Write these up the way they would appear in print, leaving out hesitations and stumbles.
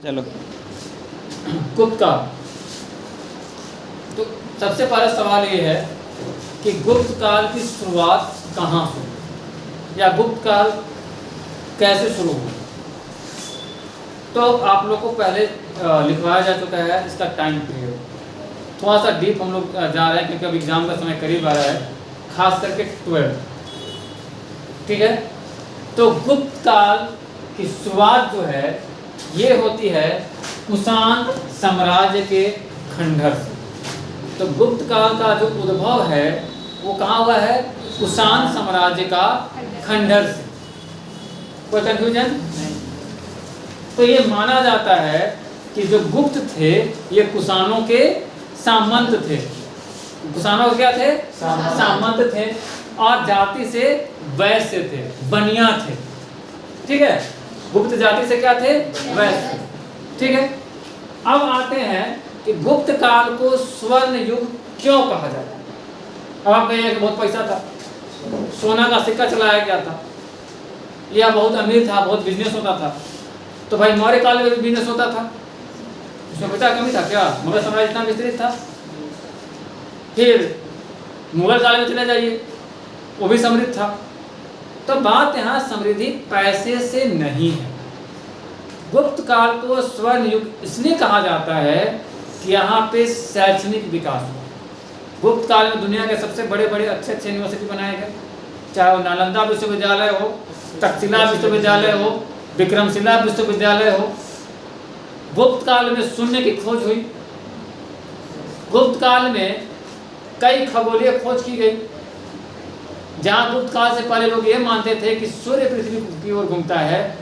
चलो गुप्त काल। तो सबसे पहला सवाल ये है कि गुप्त काल की शुरुआत कहाँ हुई या गुप्त काल कैसे शुरू हुआ। तो आप लोग को पहले लिखवाया जा चुका है इसका टाइम पीरियड। थोड़ा सा डीप हम लोग जा रहे हैं क्योंकि अब एग्जाम का समय करीब आ रहा है, खास करके 12। ठीक है, तो गुप्त काल की शुरुआत जो है ये होती है कुषाण साम्राज्य के खंडहर से। तो गुप्त काल का जो उद्भव है वो कहाँ हुआ है? कुषाण साम्राज्य का खंडहर से। कोई कंफ्यूजन नहीं। तो ये माना जाता है कि जो गुप्त थे ये कुषाणों के सामंत थे। कुषाणों के क्या थे? सामंत थे और जाति से वैश्य थे, बनिया थे। ठीक है, गुप्त जाति से क्या थे? वैश्य। ठीक है, अब आते हैं कि गुप्त काल को स्वर्ण युग क्यों कहा जाता है। अब आप कहेंगे कि बहुत पैसा था, सोना का सिक्का चलाया गया था, या बहुत अमीर था, बहुत बिजनेस होता था। तो भाई मौर्य काल में भी बिजनेस होता था, उसमें पैसा कमी था क्या? मुगल साम्राज्य इतना विस्तृत था। फिर मुगल काल में चले जाइए, वो भी समृद्ध था। तो बात यहाँ समृद्धि पैसे से नहीं है। गुप्त काल को स्वर्ण युग इसलिए कहा जाता है कि यहाँ पे शैक्षणिक विकास हुआ। गुप्त काल में दुनिया के सबसे बड़े बड़े अच्छे अच्छे यूनिवर्सिटी बनाए गए, चाहे वो नालंदा विश्वविद्यालय हो, तक्षशिला विश्वविद्यालय हो, विक्रमशिला विश्वविद्यालय हो। गुप्त काल में शून्य की खोज हुई। गुप्त काल में कई खगोलीय खोज की गई। जहाँ गुप्त काल से पहले लोग ये मानते थे कि सूर्य पृथ्वी की ओर घूमता है,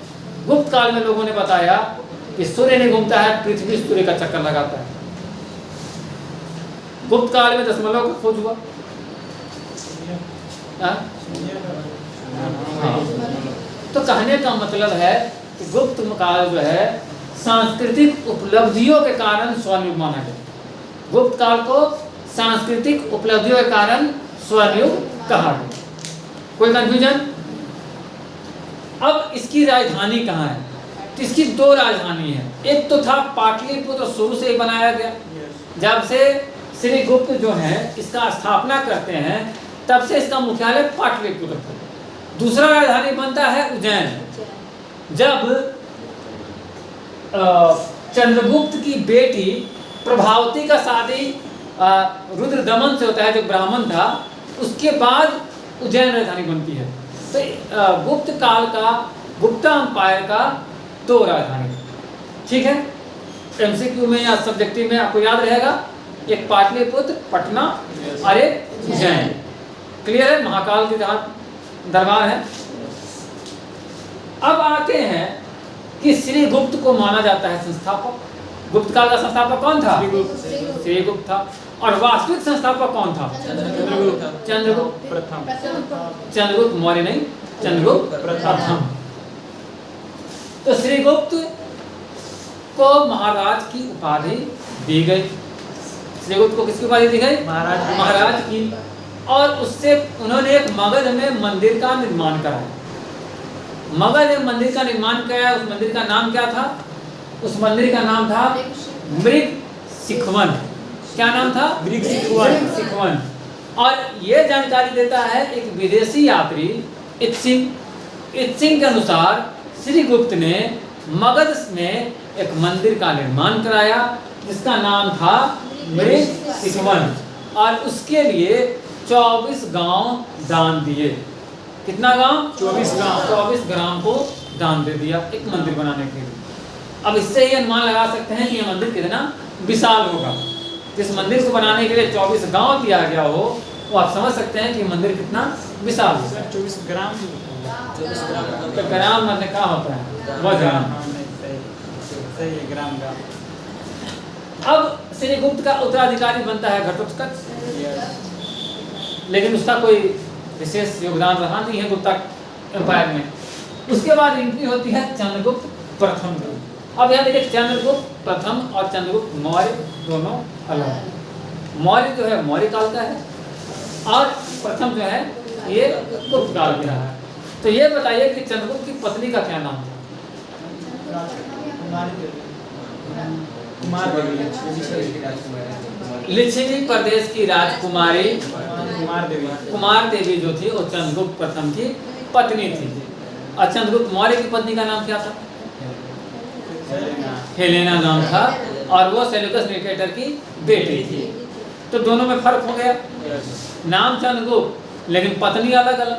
गुप्त काल में लोगों ने बताया कि सूर्य नहीं घूमता है, पृथ्वी सूर्य का चक्कर लगाता है। गुप्त काल में दशमलव का खोज हुआ। तो कहने का मतलब है कि गुप्त काल जो है सांस्कृतिक उपलब्धियों के कारण स्वर्ण युग माना गया। गुप्त काल को सांस्कृतिक उपलब्धियों के कारण स्वर्ण युग कहा गया। कोई कंफ्यूजन? अब इसकी राजधानी कहाँ है? तो इसकी दो राजधानी है। एक तो था पाटलिपुत्र, शुरू से बनाया गया। जब से श्री गुप्त जो है इसका स्थापना करते हैं तब से इसका मुख्यालय पाटलिपुत्र था। दूसरा राजधानी बनता है उज्जैन। जब चंद्रगुप्त की बेटी प्रभावती का शादी रुद्रदमन से होता है, जो ब्राह्मण था, उसके बाद उज्जैन राजधानी बनती है। तो गुप्त काल का, गुप्ता अंपायर का दो राजधानी। ठीक है, एमसीक्यू में या सब्जेक्टिव में आपको याद रहेगा, एक पाटलिपुत्र पटना और एक उज्जैन। क्लियर है? महाकाल के जहाँ दरबार है। अब आते हैं कि श्री गुप्त को माना जाता है संस्थापक। गुप्त काल का संस्थापक कौन था? श्री गुप्त था। और वास्तविक संस्थापक कौन था? चंद्रगुप्त प्रथम। चंद्रगुप्त मौर्य नहीं, चंद्रगुप्त प्रथम। तो श्री गुप्त को महाराज की उपाधि दी गई। श्री गुप्त को किसकी उपाधि दी गई? महाराज की। और उससे उन्होंने एक मगध में मंदिर का निर्माण कराया। मगध में मंदिर का निर्माण कराया। उस मंदिर का नाम क्या था? उस मंदिर का नाम था मृग सिखवन। क्या नाम था? मृग सिखवन। और ये जानकारी देता है एक विदेशी यात्री इत्सिंग। इत्सिंग के अनुसार श्री गुप्त ने मगध में एक मंदिर का निर्माण कराया जिसका नाम था मृग सिखवन। और उसके लिए 24 गांव दान दिए। कितना गांव? 24 गांव। 24 ग्राम को दान दे दिया एक मंदिर बनाने के लिए। अब इससे ही अनुमान लगा सकते हैं कि यह मंदिर कितना विशाल होगा। जिस मंदिर को बनाने के लिए 24 गांव दिया गया हो, वो आप समझ सकते हैं कि मंदिर कितना विशाल होगा। 24 ग्राम। तो ग्राम मतलब क्या होता है? वजन। सही है, ग्राम का। अब श्री गुप्त का उत्तराधिकारी बनता है घटोत्कच, लेकिन उसका कोई विशेष योगदान रहा नहीं है गुप्ता एम्पायर में। उसके बाद एंट्री होती है चंद्रगुप्त प्रथम की। अब यहाँ देखिए, चंद्रगुप्त प्रथम और चंद्रगुप्त मौर्य दोनों अलग। मौर्य जो है मौर्य काल का है और प्रथम जो है ये गुप्त काल का है। तो ये बताइए कि चंद्रगुप्त की पत्नी का क्या नाम था? कुमार देवी लिच्छवी प्रदेश की राजकुमारी कुमार देवी देवी जो थी वो चंद्रगुप्त प्रथम की पत्नी थी। और चंद्रगुप्त मौर्य की पत्नी का नाम क्या था? हेलेना नाम था, और वो सेल्यूकस निकेटर की बेटी थी। तो दोनों में फर्क हो गया, नाम चंद्रगुप्त लेकिन पत्नी अलग अलग,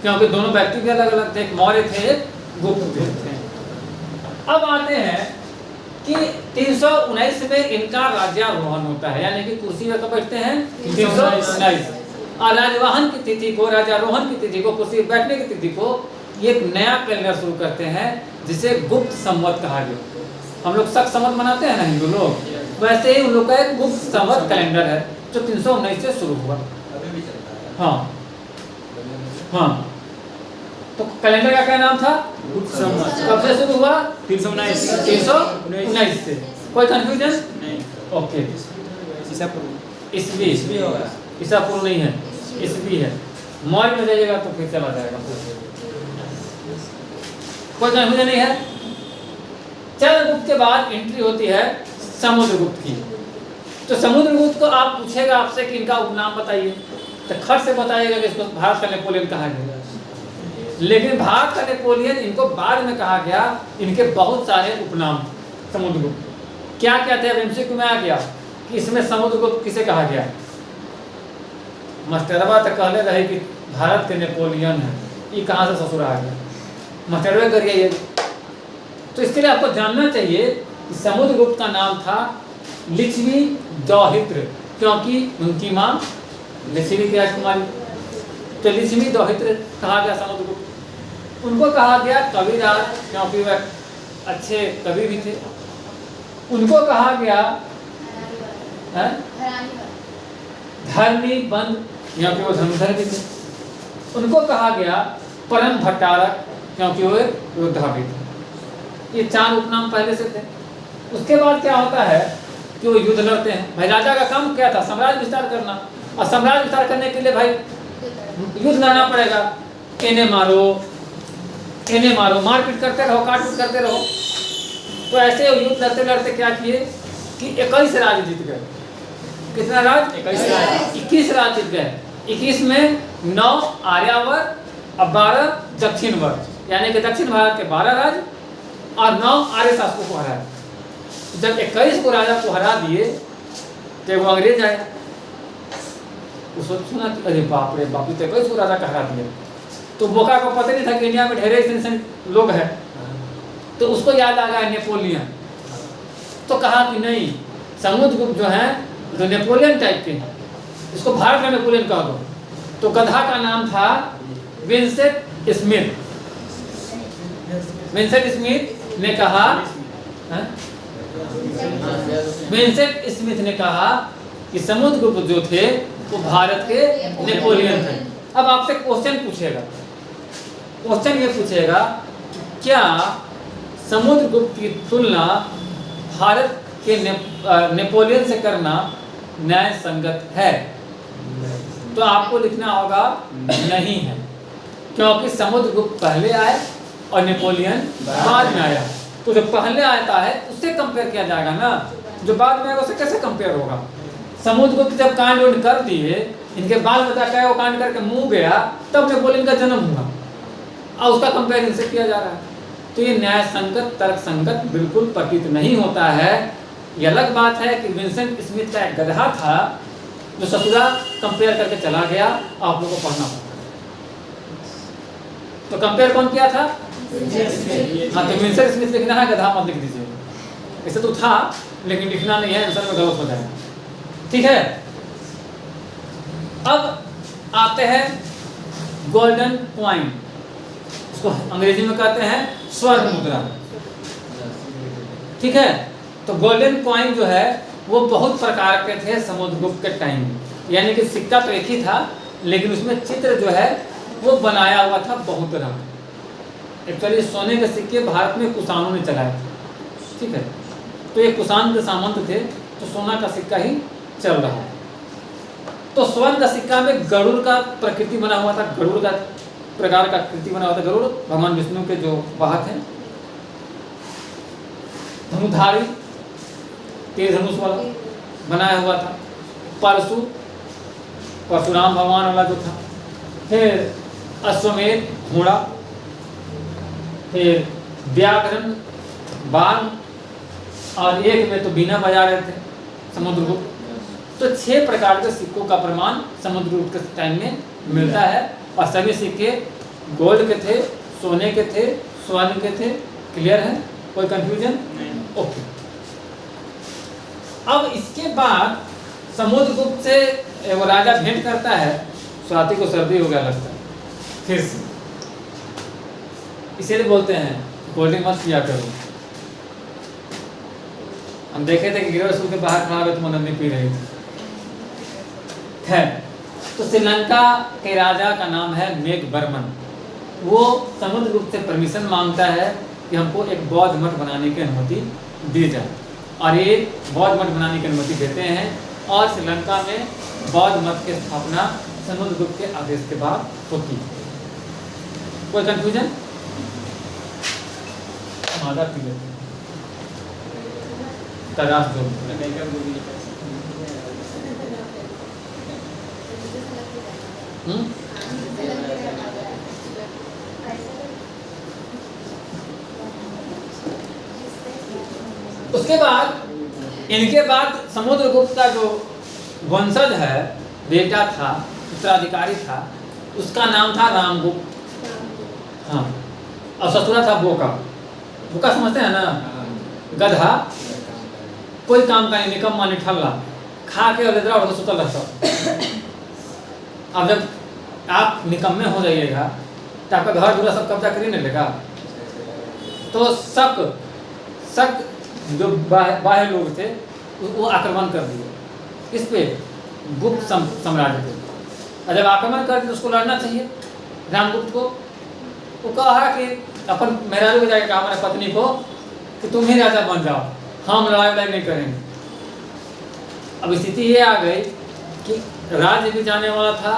क्योंकि दोनों व्यक्ति भी अलग अलग थे, एक मौर्य थे एक गुप्त थे। अब आते हैं कि 319 में इनका राज्यारोहण होता है, यानी कि कुर्सी में कब बैठते हैं? 319। और राजवाहन की तिथि को, राजारोहण की तिथि को, कुर्सी बैठने की तिथि को ये एक नया कैलेंडर शुरू करते हैं जिसे गुप्त संवत कहा गया। हम लोग शक संवत मनाते हैं ना हिंदू लोग, वैसे ही उन लोग का एक गुप्त संवत कैलेंडर है जो 319 से शुरू हुआ। हाँ हाँ, तो कैलेंडर का क्या नाम था? गुप्त संवत। कब से शुरू हुआ? 319 से। कोई कंफ्यूजन? नहीं। ओके, ईसा पूर्व। ईस्वी होगा। ईसा पूर्व नहीं है, ईस्वी है। मौर्य में जाइएगा तो फिर चला जाएगा। कोई कंफ्यूजन नहीं है। चंद्रगुप्त के बाद एंट्री होती है समुद्रगुप्त की। तो समुद्रगुप्त को आप पूछेगा आपसे कि इनका उपनाम बताइए, तो खट से बताइएगा कि इसको भारत का नेपोलियन कहा गया। लेकिन भारत का नेपोलियन इनको बाद में कहा गया, इनके बहुत सारे उपनाम समुद्रगुप्त। क्या क्या थे? अब एमसीक्यू में आ गया कि इसमें समुद्रगुप्त किसे कहा गया? मास्टरवा तो कहले रहे कि भारत के नेपोलियन है, ये कहाँ से ससुर आ गया? मास्टरवे करिए ये। तो इसके लिए आपको जानना चाहिए कि समुद्रगुप्त का नाम था लिच्छवी दौहित्र, क्योंकि उनकी माँ लिच्छवी की राजकुमारी, तो लिच्छवी दौहित्र कहा गया समुद्रगुप्त। उनको कहा गया कविराज, क्योंकि वह अच्छे कवि भी थे। उनको कहा गया धर्मी बंद, क्योंकि वो धनुधर भी थे। उनको कहा गया परम भट्टारक, क्योंकि वो योद्धा भी थे। ये 4 उपनाम पहले से थे। उसके बाद क्या होता है कि वो युद्ध लड़ते हैं। भाई राजा का काम क्या था? साम्राज्य विस्तार करना, और साम्राज्य विस्तार करने के लिए भाई युद्ध लड़ना पड़ेगा। इन्हें मारो, इन्हें मारो, मारपीट करते रहो, काटपीट करते रहो। तो ऐसे युद्ध लड़ते लड़ते क्या किए कि 21 राज्य जीत गए। कितना राज्य? 21 राज्य जीत गए। 21 में 9 आर्यावर्त और 12 दक्षिण वर्त, यानी कि दक्षिण भारत के 12 राज्य और 9 आर्य शासकों को हराया। जब 21 को राजा को हरा दिए तो वो अंग्रेज आया। उसको सुना कि अरे बाप रे बाप, तो 21 को राजा का हरा दिया। तो बोका को पता नहीं था कि इंडिया में ढेर ऐसे लोग हैं। तो उसको याद आ गया नेपोलियन। तो कहा कि नहीं, समुद्रगुप्त जो है जो नेपोलियन टाइप के हैं, इसको भारत का नेपोलियन कह दो। तो गधा का नाम था विंसेंट स्मिथ। विंसेंट स्मिथ ने कहा, विंसेंट स्मिथ ने कहा कि समुद्रगुप्त जो थे वो भारत के नेपोलियन थे। अब आपसे क्वेश्चन पूछेगा, क्वेश्चन ये पूछेगा कि क्या समुद्रगुप्त की तुलना भारत के नेपोलियन से करना न्याय संगत है? तो आपको लिखना होगा नहीं है, क्योंकि समुद्रगुप्त पहले आए और नेपोलियन बाद में आया। तो जो पहले आता है उससे कंपेयर किया जाएगा ना, जो बाद में आएगा उससे कैसे कंपेयर होगा? समुद्रगुप्त जब कांड उंड कर दिए, इनके बाल बचा क्या वो कांड करके मुंह गया, तब नेपोलियन का जन्म हुआ और उसका कंपेयर इनसे किया जा रहा है। तो ये न्याय संगत, तर्क संगत बिल्कुल प्रतीत नहीं होता है। ये अलग बात है कि विंसेंट स्मिथ का एक गधा था जो ससुरा कंपेयर करके चला गया, आप लोगों को पढ़ना होगा। तो कंपेयर कौन किया था? हाँ, तो विंसेंट स्मिथ लिखना है, गधा मत लिख दीजिए। ऐसे तो था लेकिन लिखना नहीं है, आंसर में गलत हो जाएगा। ठीक है, अब आते हैं गोल्डन कॉइन, इसको अंग्रेजी में कहते हैं स्वर्ण मुद्रा। ठीक है, तो गोल्डन कॉइन जो है वो बहुत प्रकार के थे समुद्रगुप्त के टाइम में, यानी कि सिक्का तो एक ही था लेकिन उसमें चित्र जो है वो बनाया हुआ था बहुत रंग। एक्चुअली सोने के सिक्के भारत में कुषाणों ने चलाए थे। ठीक है, तो ये कुषाण के सामंत थे, तो सोना का सिक्का ही चल रहा है। तो स्वर्ण का सिक्का में गरुड़ का प्रकृति बना हुआ था, गरुड़ का प्रकार का कृति बना हुआ था। गरुड़ भगवान विष्णु के जो वाहक हैं, धनुधारी तीर धनुष वाला बनाया हुआ था। परशुराम भगवान वाला जो था। फिर अश्वमेध घोड़ा, फिर व्याघ्रन बाण, और एक में तो बीना बजा रहे थे समुद्रगुप्त। तो 6 प्रकार के सिक्कों का प्रमाण समुद्रगुप्त के टाइम में मिलता है, और सभी सिक्के गोल्ड के थे, सोने के थे, स्वर्ण के थे। क्लियर है? कोई कंफ्यूजन? ओके। अब इसके बाद समुद्रगुप्त से वो राजा भेंट करता है। स्वाति को सर्दी हो गया लगता है फिर से, इसीलिए बोलते हैं कोल्ड ड्रिंक मत पिया करो। हम देखे थे कि गिरवा स्कूल के बाहर खड़ा हुए तो मनन्नी पी रही थी। है तो श्रीलंका के राजा का नाम है मेघवर्मन। वो समुद्रगुप्त से परमिशन मांगता है कि हमको एक बौद्ध मठ बनाने की अनुमति दी जाए, और ये बौद्ध मठ बनाने की अनुमति देते हैं, और श्रीलंका में बौद्ध मठ की स्थापना समुद्रगुप्त के आदेश के बाद होती है। कोई कंफ्यूजन? मादा पी लेते हैं तराश दो। उसके बाद इनके बाद समुद्रगुप्त का जो वंशज है, बेटा था, उत्तराधिकारी था, उसका नाम था रामगुप्त। हाँ, और ससुरा था बोका। बोका समझते हैं ना? गधा, कोई काम का नहीं, निकम्मा निठल्ला, खा के अलेदरा और सुतल रहता। अब जब आप निकम्मे हो जाइएगा तो आपका घर दूरा सब कब्जा कर ही नहीं लेगा। तो शक जो बाह्य लोग थे वो आक्रमण कर दिए इस पे, गुप्त साम्राज्य पे। और जब आक्रमण कर दिए तो उसको लड़ना चाहिए रामगुप्त को। वो कहा कि अपन मेहरारू को जाकर कहा हमारे पत्नी को कि तुम ही राजा बन जाओ, हम लड़ाई नहीं करेंगे। अब स्थिति ये आ गई कि राज्य भी जाने वाला था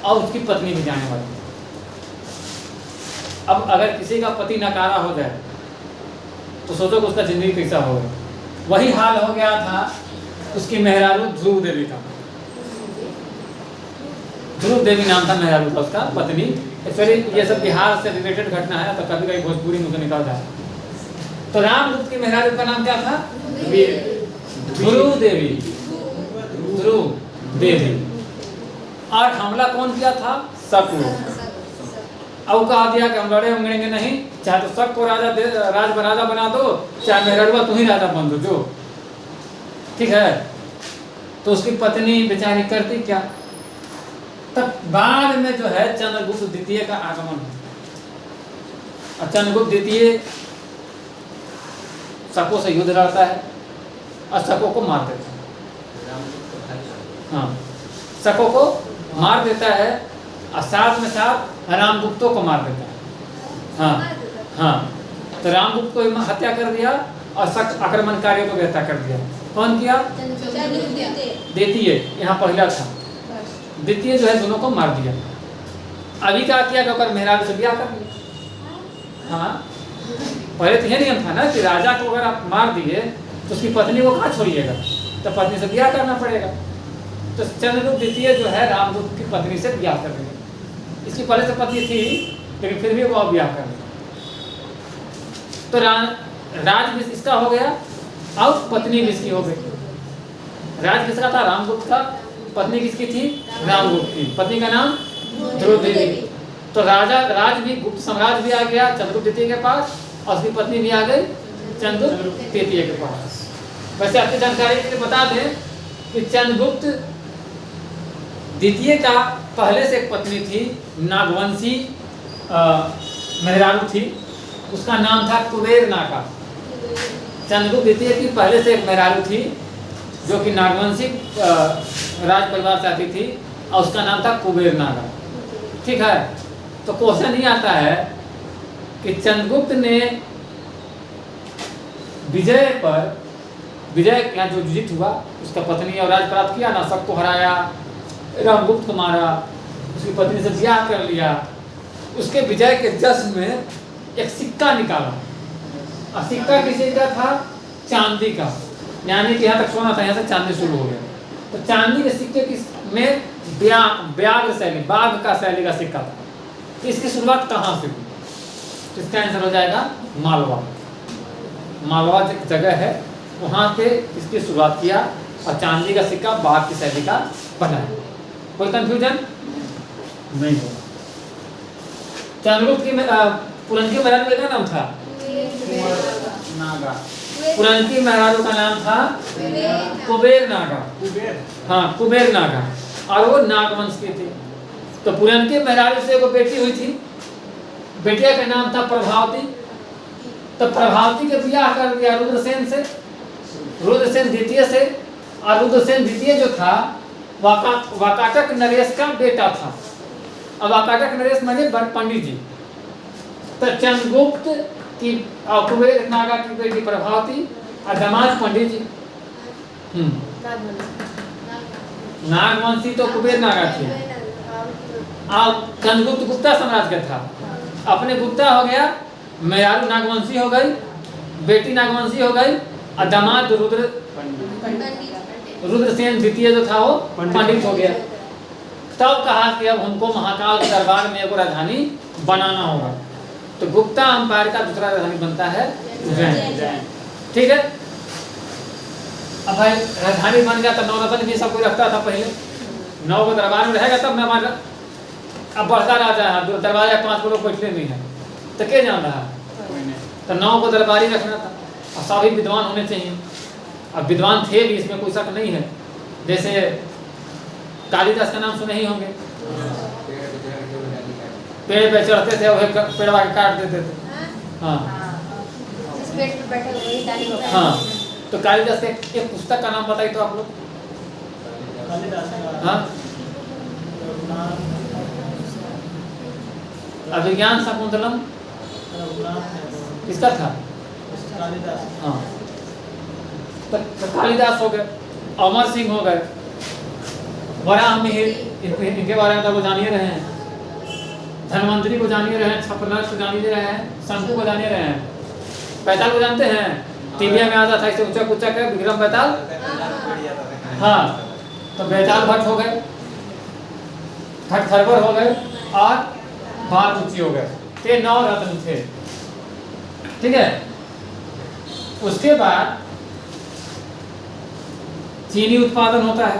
और उसकी पत्नी भी जाने वाली। अब अगर किसी का पति नकारा हो जाए तो सोचो कि उसका जिंदगी कैसा होगा। वही हाल हो गया था उसकी मेहरारू ध्रुव देवी का। ध्रुव देवी नाम था मेहरारू का, उसका पत्नी। एक्चुअली ये सब बिहार से रिलेटेड घटना है, तो कभी कभी भोजपुरी में निकल जाए। तो रामगुप्त की मेहरारू का नाम क्या था? ध्रुव देवी। ध्रुव देवी। और हमला कौन किया था? शक को। अब कहा दिया कि हम लड़ेंगे नहीं, चाहे तो शक को राजा बना दो, चाहे मेहरारूआ तू ही राजा बन दो, जो ठीक है। तो उसकी पत्नी बेचारी करती क्या? तब बाद में जो है चंद्रगुप्त द्वितीय का आगमन। और चंद्रगुप्त द्वितीय शकों से युद्ध लड़ता है और शकों को मार देता है। हाँ, शकों को मार देता है और साथ में साथ रामगुप्तों को मार देता है। हाँ, तो रामगुप्त को हत्या कर दिया और शक आक्रमणकारियों को भी हत्या कर दिया। कौन किया? द्वितीय। यहाँ पहला था, द्वितीय जो है दोनों को मार दिया। अभी क्या किया कि अगर मेहरारू से ब्याह कर दिया। हाँ, पहले तो यह नियम था ना कि राजा को अगर आप मार दिए तो उसकी पत्नी को कहाँ छोड़िएगा, तो पत्नी से ब्याह करना पड़ेगा। तो चंद्रगुप्त द्वितीय जो है रामगुप्त की पत्नी से ब्याह कर दिया। इसकी पहले से पत्नी थी लेकिन फिर भी वो ब्याह कर दिया। तो राज भी इसका हो गया और पत्नी भी इसकी हो गई। राज किसका था? रामगुप्त का। पत्नी किसकी थी? रामगुप्त की। पत्नी का नाम ध्रुव देवी। तो राज भी, गुप्त साम्राज्य भी आ गया चंद्रगुप्त द्वितीय के पास, और उसकी पत्नी भी आ गई चंद्रगुप्त तृतीय के पास। वैसे आपकी जानकारी के लिए बता दें कि चंद्रगुप्त द्वितीय का पहले से एक पत्नी थी, नागवंशी मेहरारू थी, उसका नाम था कुबेर नागा। चंद्रगुप्त द्वितीय की पहले से एक मेहरारू थी जो कि नागवंशी राज परिवार से आती थी और उसका नाम था कुबेर नागा। ठीक है। तो क्वेश्चन ये आता है कि चंद्रगुप्त ने विजय का जो जीत हुआ उसका पत्नी और राज प्राप्त किया ना, सबको हराया, रामगुप्त को मारा, उसकी पत्नी से ब्याह कर लिया। उसके विजय के जश्न में एक सिक्का निकाला और सिक्का किसी का था? चांदी का। यानी कि यहाँ तक सोना था, यहाँ से चांदी शुरू हो गया। तो चांदी के सिक्के में व्याघ्र शैली, बाघ का शैली का सिक्का था। तो इसकी शुरुआत कहाँ से हुई? तो इसका आंसर हो जाएगा मालवा। मालवा जगह है, वहाँ पे इसकी शुरुआत किया और चांदी का सिक्का बाघ की शैली का बना है। कोई कंफ्यूजन नहीं होगा। चंद्रगुप्त की पुरनकी महाराज का नाम था नागा। पुरनकी महाराज का नाम था कुबेर नागा। हाँ, कुबेर नागा, और वो नागवंश के थे। तो पुरनकी महाराज से एक बेटी हुई थी, बेटिया का नाम था प्रभावती। तो प्रभावती के ब्याह कर दिया रुद्रसेन से, रुद्रसेन द्वितीय से। और रुद्रसेन द्वितीय जो था वाकाटक नरेश का बेटा था। अब वाकाटक नरेश माने पंडित जी। तो चंद्रगुप्त की कुबेर नागा की बेटी प्रभावती और दामाद पंडित जी। नागवंशी तो कुबेर नागा थे। अब चंद्रगुप्त गुप्ता साम्राज्य का था। अपने गुप्ता हो गया, मेयारू नागवंशी हो गई, बेटी नागवंशी हो गई, और दामाद रुद्रसेन द्वितीय जो था वो पंडित हो गया। तब कहा कि अब हमको महाकाल के दरबार में एक राजधानी बनाना होगा। तो गुप्ता अंपायर का दूसरा राजधानी बनता है उज्जैन। ठीक है। अब भाई राजधानी बन गया, तो नवरत्न भी सब कोई रखता था पहले। 9 को दरबार में रहेगा तब मेहमान। अब बढ़ता राजा है, दरबार 5 लोग बैठले नहीं है, तो क्या जान रहा है? तो 9 को दरबारी रखना था, और सभी विद्वान होने चाहिए। अब विद्वान थे भी, इसमें कोई शक नहीं है। जैसे कालिदास का नाम सुने ही होंगे। पेड़ पे चढ़ते थे, वह पेड़वा के काट देते थे। हाँ, तो कालिदास के एक पुस्तक का नाम बताइए तो आप लोग। हाँ, अभिज्ञान शाकुंतलम किसका था? हाँ, तो कालिदास हो गए, अमर सिंह हो गए, वराह मिहिर, इनके बारे में तो वो जानिए रहे हैं। धनवंतरी को जानिए रहे हैं, छपनर को जानिए रहे हैं, शंकु को जानिए रहे हैं। बैताल को जानते हैं? टीविया में आता था, इसे ऊंचा कुचा कर विक्रम बैताल। हाँ, तो बैताल भट्ट हो गए, भट्ट खरबर हो गए, और बारमुची हो गए। ये 9 रत्न थे। ठीक है। उसके बाद चीनी उत्पादन होता है।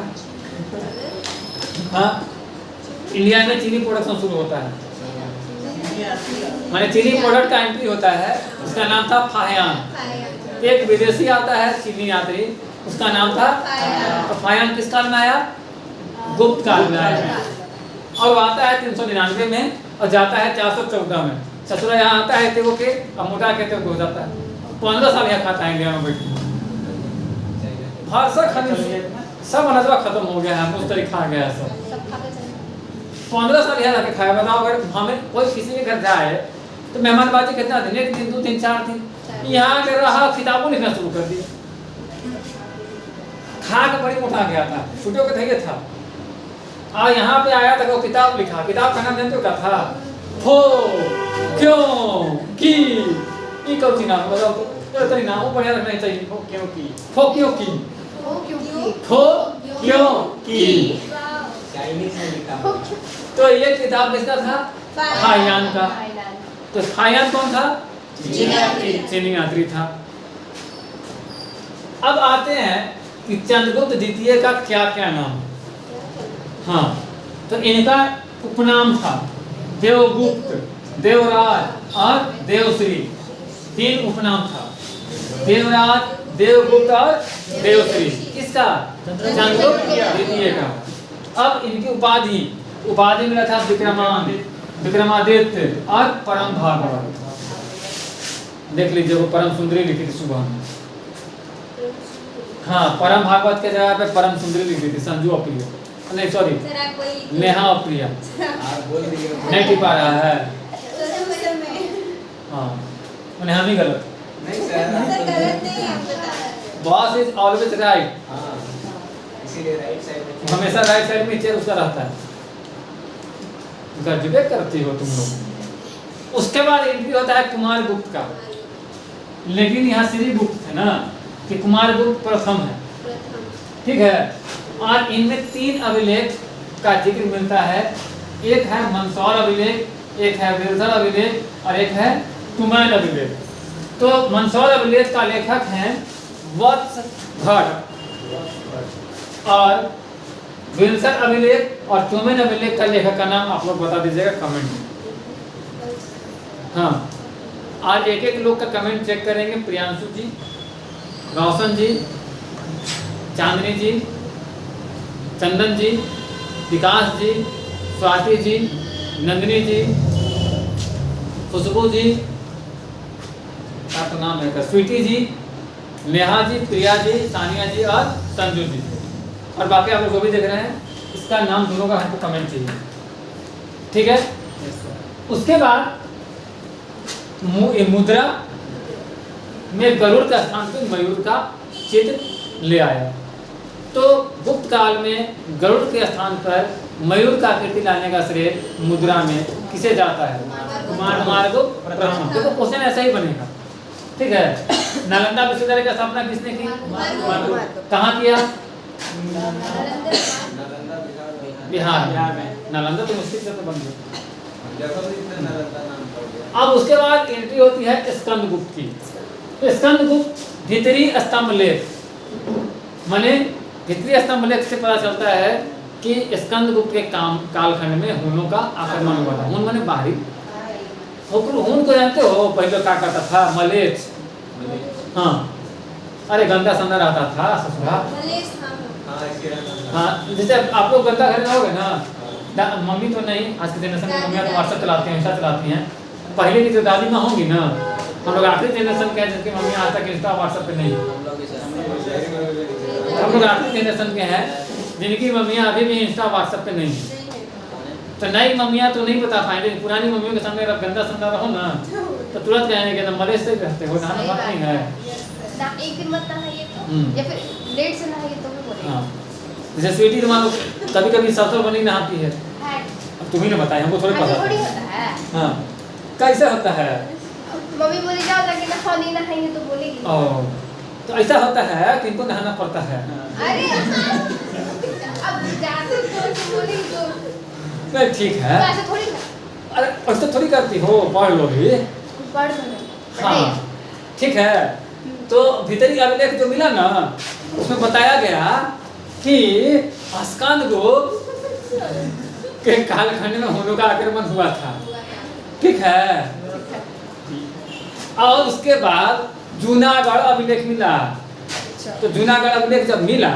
हाँ, इंडिया में चीनी प्रोडक्शन शुरू होता है। माने चीनी प्रोडक्ट का एंट्री होता है, उसका नाम था फायान। एक विदेशी आता है चीनी यात्री, उसका नाम था तो फायान। किस काल में आया? गुप्त काल में आया। और वो आता है 399 में और जाता है 414 में। ससुरा यहाँ आता है तेगो के, और मोटा के तेगो हो जाता है। 15 साल यहाँ खाता है इंडिया में बैठ। भारत सब अनजवा खत्म हो गया है, मुझ तरीका खा गया सब। 15 साल यहाँ लाके खाया। बताओ, अगर हमें कोई किसी के घर जाए तो मेहमानबाजी कितना दिन? 1 दिन, 2 दिन, 4 दिन। यहाँ के रहा, किताबों लिखना शुरू कर दिया। खा के बड़ी मोटा गया था, छुट्टियों के थे था। और यहाँ पे आया था, वो किताब लिखा। किताब का नाम जानते हो क्या था? हो क्यों की ई कौन सी नाम बताओ तो? तेरी नाम वो बढ़िया रखना चाहिए। हो क्यों की, हो क्यों की, हो क्यों की। चाइनीज में लिखा। तो ये किताब किसका था? फायान का। तो फायान कौन था? चीनी यात्री था। अब आते हैं कि चंद्रगुप्त द्वितीय का क्या क्या नाम? हाँ, तो इनका उपनाम था देवगुप्त, देवराज और देवश्री। 3 उपनाम था, देवराज, देवगुप्त और देवश्री। किसका? चंद्रगुप्त द्वितीय का। अब इनकी उपाधि मिला था विक्रमान, विक्रमादित्य और परम भागवत। देख लीजिए, वो परम सुंदरी लिखी थी सुबह में। हाँ, परम भागवत के जगह पे परम सुंदरी लिखी थी संजू अप्रिय, नहीं सॉरी नेहा अप्रिय। नहीं टिप पा रहा है। हाँ, मैंने हम ही गलत। Boss is always right. इसीलिए राइट साइड में, हमेशा राइट साइड में चेयर उसका रहता है। गजबे करती हो तुम लोग। उसके बाद एंट्री होता है कुमार गुप्त का। लेकिन यहाँ श्री गुप्त थे ना, कि कुमारगुप्त प्रथम है, ठीक है। और इनमें 3 अभिलेख का जिक्र मिलता है, एक है मंदसौर अभिलेख, एक है विरधर अभिलेख और एक है तुमैन अभिलेख। तो मंदसौर अभिलेख का लेखक हैं वत्स भट्ट और विरधर अभिलेख और तुमैन अभिलेख का लेखक का नाम आप लोग बता दीजिएगा कमेंट में। हाँ, आज एक एक लोग का कमेंट चेक करेंगे। प्रियांशु जी, रोशन जी, चांदनी जी, चंदन जी, विकास जी, स्वाति जी, नंदिनी जी, खुशबू जी, क्या तो नाम है, स्वीटी जी, नेहा जी, प्रिया जी, सानिया जी और संजू जी। और बाकी आप लोग जो भी देख रहे हैं इसका नाम दोनों का हमको कमेंट चाहिए, ठीक है। उसके बाद मुद्रा में गरुड़ का स्थान पर मयूर का चित्र ले आया। तो गुप्त काल में गरुड़ के स्थान पर मयूर का आकृति लाने का श्रेय मुद्रा में किसे जाता है? कुमारगुप्त प्रथम। देखो क्वेश्चन ऐसा ही बनेगा, ठीक है। नालंदा विश्वविद्यालय की स्थापना किसने की? कहाँ किया? बिहार में। नालंदा तो मुश्किल से तो बन गया। अब उसके बाद एंट्री होती है स्कंदगुप्त की। स्कंदगुप्त भितरी स्तंभ लेख, माने भितरी स्तंभ लेख से पता चलता है कि स्कंदगुप्त के कालखंड में हुनों का आक्रमण हुआ था। हुन माने बाहरी, हुन को जानते हो पहले क्या करता था? मलेच्छ। हाँ, अरे गंदा संदा रहता था ससुरा। हाँ, जैसे आप लोग गंदा घर में रहोगे ना, मम्मी तो नहीं, आज के जनरेशन में मम्मियाँ तो व्हाट्सएप चलाती हैं, इंस्टा चलाती हैं। पहले की जो दादी माँ होंगी ना, हम लोग आखिरी जनरेशन के हैं जिनकी मम्मी आज तक इंस्टा व्हाट्सएप पे नहीं। हम लोग आखिरी जनरेशन के हैं जिनकी मम्मियाँ अभी भी इंस्टा व्हाट्सएप पे नहीं। तो नई मम्मियाँ तो नहीं बता पाएंगे, पुरानी मम्मियों के सामने अगर गंदा संदा रहो ना तो तुरंत कहेंगे कि मलेच्छ से रहते हो, नहाना बात नहीं है ना, एक दिन मत नहाइए तो, या फिर लेट से नहाइए तो भी बोलेंगे। हाँ, जैसे स्वीटी तुम्हारा कभी कभी सरसों बनी नहाती है, अब तुम्ही ने बताया, हमको थोड़ी पता थोड़ी होता है। हाँ, कैसे होता है? मम्मी बोली जाओ लगे ना नहीं नहाएंगे तो बोलेगी। ओह, तो ऐसा होता है कि इनको नहाना पड़ता है। अरे अब जाते तो बोलेगी तो नहीं, ठीक है। तो ऐसे थोड़ी ना, अरे ऐसे थोड़ी करती हो, पढ़ लो भी। पढ़ लो। हाँ, ठीक है। तो भीतरी अभिलेख जो मिला ना, उसमें बताया गया कि स्कंदगुप्त के कालखंड में हुनों का आक्रमण हुआ था, ठीक है। और उसके बाद जूनागढ़ अभिलेख मिला। तो जूनागढ़ अभिलेख जब मिला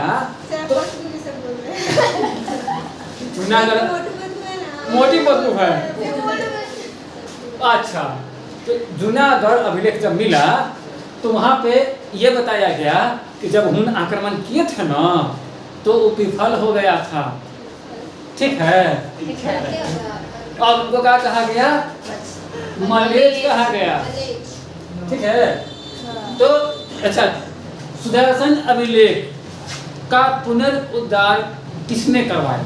तो जूनागढ़ मोटी पतलू है। अच्छा, तो जूनागढ़ अभिलेख जब मिला तो वहाँ पे ये बताया गया कि जब हुन आक्रमण किए थे ना तो वो विफल हो गया था, ठीक है। और उनको क्या कहा गया? मलेच्छ कहा गया, ठीक है। तो अच्छा, सुदर्शन अभिलेख का पुनरुद्धार किसने करवाया?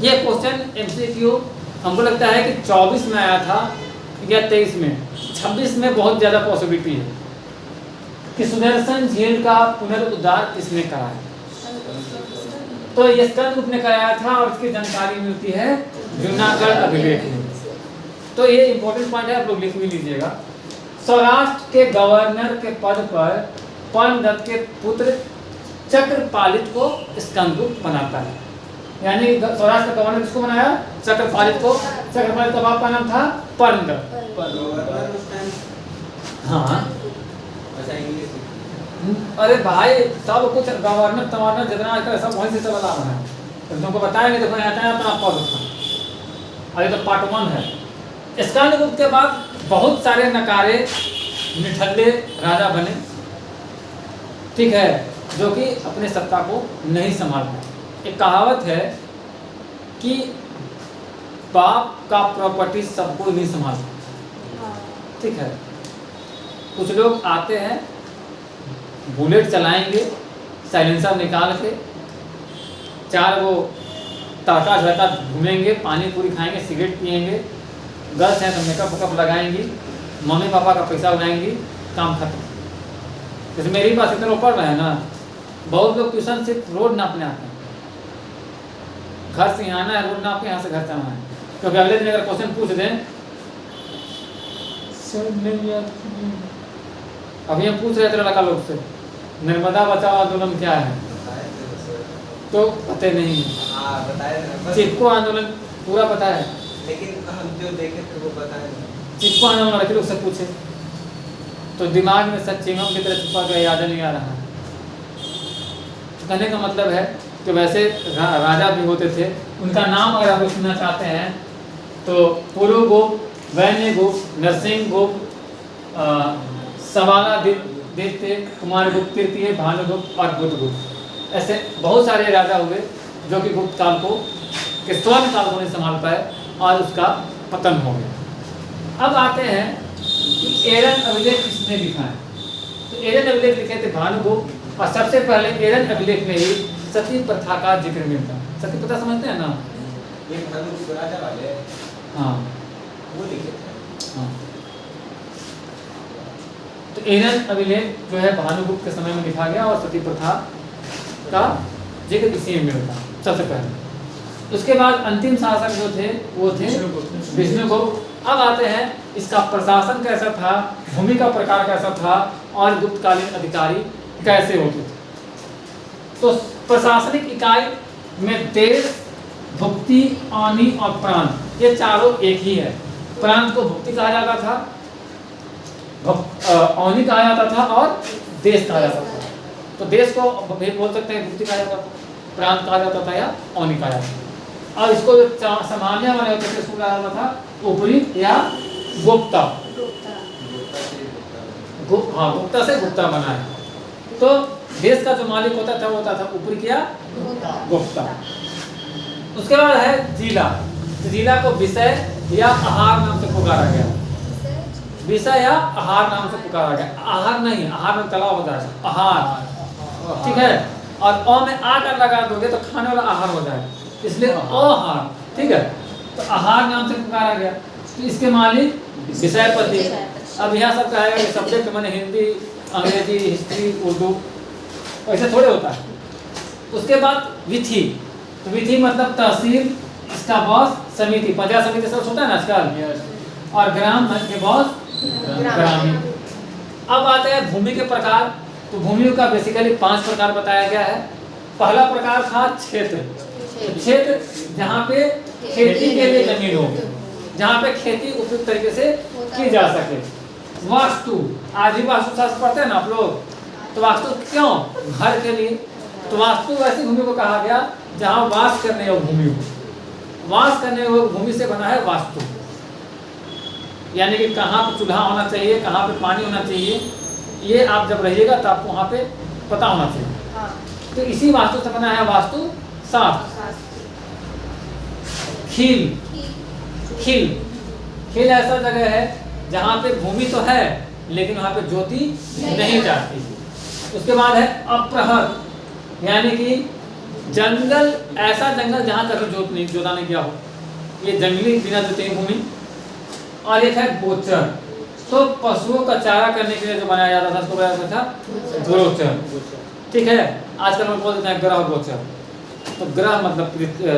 ये क्वेश्चन एमसीक्यू हमको लगता है कि 24 में आया था या 23 में, 26 में बहुत ज़्यादा पॉसिबिलिटी है कि सुदर्शन झील का पुनरुद्धार किसने कराया। तो ये स्कंदगुप्त ने कराया था और इसकी जानकारी मिलती है जूनागढ़ अभिलेख में। तो ये इंपॉर्टेंट पॉइंट है, आप लोग लिख भी लीजिएगा। सौराष्ट्र के गवर्नर के पद पर पर्णदत्त के पुत्र चक्रपालित को स्कंदगुप्त बनाता है। यानी सौराष्ट्र का गवर्नर किसको बनाया? चक्रपालित को। चक्रपालित का बाप का नाम था पर्णदत्त। हाँ, अरे भाई सब कुछ गवर्नर तवर्नर जितना आजकल सब वहीं से चला आ रहा है। तो तुमको बताएंगे, देखो आता है अपना पद था। अरे तो पार्ट 1 है। स्कंदगुप्त के बाद बहुत सारे नकारे निठल्ले राजा बने, ठीक है, जो कि अपने सत्ता को नहीं संभाल पाए। एक कहावत है कि बाप का प्रॉपर्टी सबको नहीं संभालता, ठीक है। कुछ लोग आते हैं, बुलेट चलाएंगे, साइलेंसर निकाल के 4 वो तड़का झड़का घूमेंगे, पानी पूरी खाएंगे, सिगरेट पिएंगे, गर्ल्स हैं तो मेकअप वेकअप लगाएंगी, मम्मी पापा का पैसा उड़ाएंगी, काम खत्म। जैसे मेरी बात इतने लोग पढ़ रहे हैं ना, बहुत लोग ट्यूशन सिर्फ रोड नापने आते हैं, घर से यहाँ आना है, रोड नाप के यहाँ से घर से आना है, क्योंकि अगले दिन अगर क्वेश्चन पूछ दें सर नहीं याद, अभी हम पूछ रहे थे लड़का लोग से नर्मदा बचाओ आंदोलन क्या है, बताए थे सर। तो पता नहीं है। हाँ बताए थे बस। चिपको आंदोलन पूरा पता है, लेकिन हम जो देखे थे वो बताए नहीं। चिपको आंदोलन लड़के लोग से पूछे तो दिमाग में सब चिंगम की तरह छुपा गया, याद नहीं आ रहा है। तो कहने का मतलब है कि वैसे राजा भी होते थे, उनका नाम अगर आप सुनना चाहते हैं तो पुरुगुप्त, वैन्यगुप्त, नरसिंहगुप्त, सवालादित्य, कुमारगुप्त तृतीय, भानुगुप्त और बुद्धगुप्त, ऐसे बहुत सारे राजा हुए जो कि गुप्त काल को के स्वर्ण काल को नहीं संभाल पाए और उसका पतन हो गया। अब आते हैं कि एरन अभिलेख किसने लिखा है। तो एरन अभिलेख लिखे थे भानुगुप्त, और सबसे पहले एरन अभिलेख में ही सती प्रथा का जिक्र मिलता है। सती प्रथा समझते हैं ना? ये भानुगुप्त राजा वाले हाँ वो लिखे थे। हाँ। तो एरन अभिलेख जो है भानुगुप्त के समय में लिखा गया और सती प्रथा का जिक्र इसी में मिलता है सबसे पहले। उसके बाद अंतिम शासक जो थे वो थे विष्णुगुप्त। अब आते हैं इसका प्रशासन कैसा था, भूमि का प्रकार कैसा था और गुप्तकालीन अधिकारी कैसे होते थे। तो प्रशासनिक इकाई में देश, भुक्ति, आनी और प्रांत, ये चारों एक ही है। प्रांत को भुक्ति कहा जाता था, औनी कहा जाता था और देश कहा जाता था। तो देश को भी बोल सकते हैं भुक्ति कहा जाता था, प्रांत कहा जाता था या औनी कहा जाता था। और इसको जो सामान्य वाले होते थे उसको कहा जाता था ऊपरी या गुप्ता। हाँ, गुप्ता से गुप्ता बना है। तो देश का जो मालिक होता था वो होता था ऊपरी या गुप्ता। उसके बाद है जिला। तो जिला को विषय या आहार नाम से पुकारा गया। विषय या आहार नाम से पुकारा गया। आहार नहीं, आहार में तला हो जाएगा, आहार, ठीक है। और अ में आ कर लगा दोगे तो खाने वाला आहार हो जाएगा, इसलिए आहार, ठीक है। तो आहार नाम से पुकारा गया। तो इसके मालिक विषयपति। अब यहाँ सब कहेगा कि सब्जेक्ट मैंने हिंदी, अंग्रेजी, हिस्ट्री, उर्दू, ऐसे थोड़े होता है। उसके बाद विधि। तो विधि मतलब तहसील, इसका बॉस समिति, पंचायत समिति सब होता है ना आजकल, और ग्राम के बॉस ग्रामीण। अब आते हैं भूमि के प्रकार। तो भूमि का बेसिकली 5 प्रकार बताया गया है। पहला प्रकार था क्षेत्र। क्षेत्र जहाँ पे खेती के लिए जमीन हो, जहाँ पे खेती उपयुक्त तरीके से की जा सके। वास्तु, आज भी वास्तुशास्त्र पढ़ते हैं ना आप लोग, तो वास्तु क्यों? घर के लिए। तो वास्तु ऐसी भूमि को कहा गया जहाँ वास करने योग्य भूमि हो। वास करने योग्य भूमि से बना है वास्तु, यानी कि कहाँ पे चूल्हा होना चाहिए, कहाँ पे पानी होना चाहिए, ये आप जब रहिएगा तो आपको वहाँ पे पता होना चाहिए। हाँ। तो इसी वास्तु से बना है वास्तु शास्त्र। खील। खील, खील ऐसा जगह है जहाँ पे भूमि तो है लेकिन वहाँ पे ज्योति नहीं जाती। उसके बाद है अप्रहर, यानी कि जंगल, ऐसा जंगल जहाँ कभी जोता नहीं गया हो, ये जंगली बिना जोते भूमि। और एक है गोचर। तो पशुओं का चारा करने के लिए जो बनाया जाता था उसको बनाया जाता था गोचर, ठीक है। आजकल हम बोल देते हैं ग्रह गोचर। तो ग्रह मतलब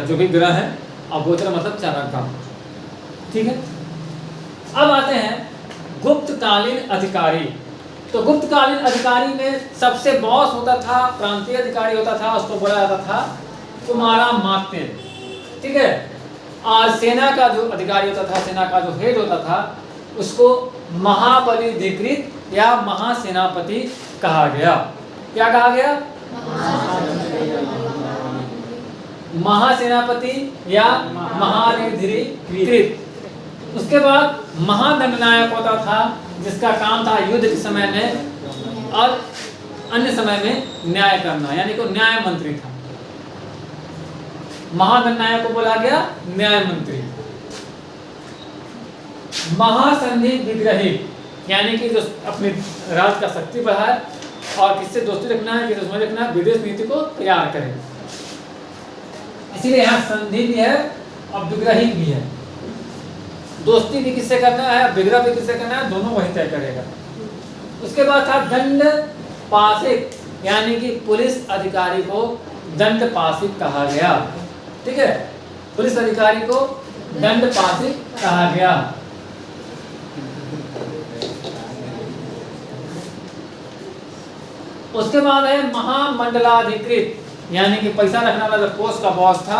जो भी ग्रह है और गोचर मतलब चारागाह, ठीक है। अब आते हैं गुप्तकालीन अधिकारी। तो गुप्तकालीन अधिकारी में सबसे बॉस होता था, प्रांतीय अधिकारी होता था, उसको बोला जाता था कुमारा मात्य, ठीक है। और सेना का जो अधिकारी होता था, सेना का जो हेड होता था, उसको महाबलीधिकृत या महासेनापति कहा गया। क्या कहा गया? महासेनापति या महाबलीधिकृत। उसके बाद महादंडनायक होता था, जिसका काम था युद्ध के समय में और अन्य समय में न्याय करना, यानी कि न्याय मंत्री था। महादंडनायक को बोला गया न्याय मंत्री। महासंधि विग्रही, यानी कि जो अपने राज का शक्ति बढ़ाए और किससे दोस्ती रखना है, किससे दुश्मनी रखना है, विदेश नीति को तैयार करे। इसीलिए यहाँ संधि भी है और विग्रही भी है। दोस्ती भी किससे करना है, विग्रह भी किससे करना है, दोनों वही तय करेगा। उसके बाद था दंड पासिक यानी कि पुलिस अधिकारी को दंड पासिक कहा गया। ठीक है, पुलिस अधिकारी को दंड पासिक कहा गया। उसके बाद है महामंडलाधिकृत, यानी कि पैसा रखने वाला जो पोस्ट का बॉस था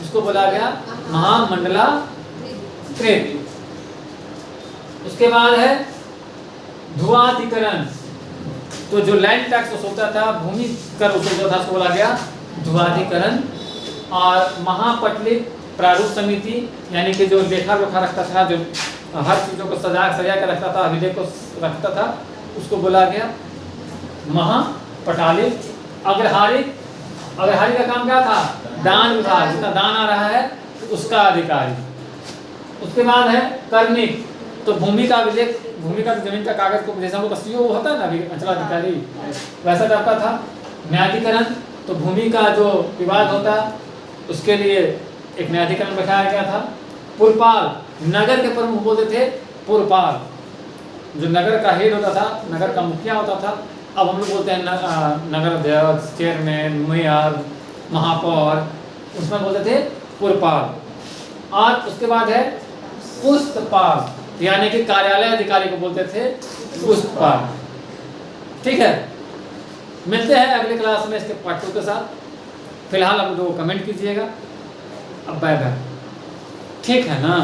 उसको बोला गया महामंडलाधिकृत। उसके बाद है धुआधिकरण, तो जो लैंड टैक्स वसूलता था, भूमि कर वसूलता था, उसको बोला गया धुआधिकरण। और महापटलिक प्रारूप समिति, यानी कि जो लेखा जोखा रखता था, जो हर चीज़ों को सजा कर रखता था, अभिलेख को रखता था, उसको बोला गया महापटालिक। अग्रहारी का काम क्या था? दान विभाग, जितना दान आ रहा है उसका अधिकारी। उसके बाद है कर्मिक, तो भूमि का अभिलेख, भूमि का जमीन का कागज को जैसा वो सीओ होता है ना अभी अंचलाधिकारी, वैसा टाइप का था। न्यायाधिकरण, तो भूमि का जो विवाद होता उसके लिए एक न्यायाधिकरण बैठाया गया था। पुरपाल, नगर के प्रमुख बोलते थे पुरपाल, जो नगर का हेड होता था, नगर का मुखिया होता था। अब हम लोग बोलते हैं नगर अध्यक्ष, चेयरमैन, मेयर, महापौर, उसमें बोलते थे पुरपाल। और उसके बाद है पुस्तपाल, यानी कि कार्यालय अधिकारी को बोलते थे पुस्तपाल। ठीक है, मिलते हैं अगले क्लास में इसके पार्ट 2 के साथ। फिलहाल आप लोग कमेंट कीजिएगा। अब बाय बाय, ठीक है ना।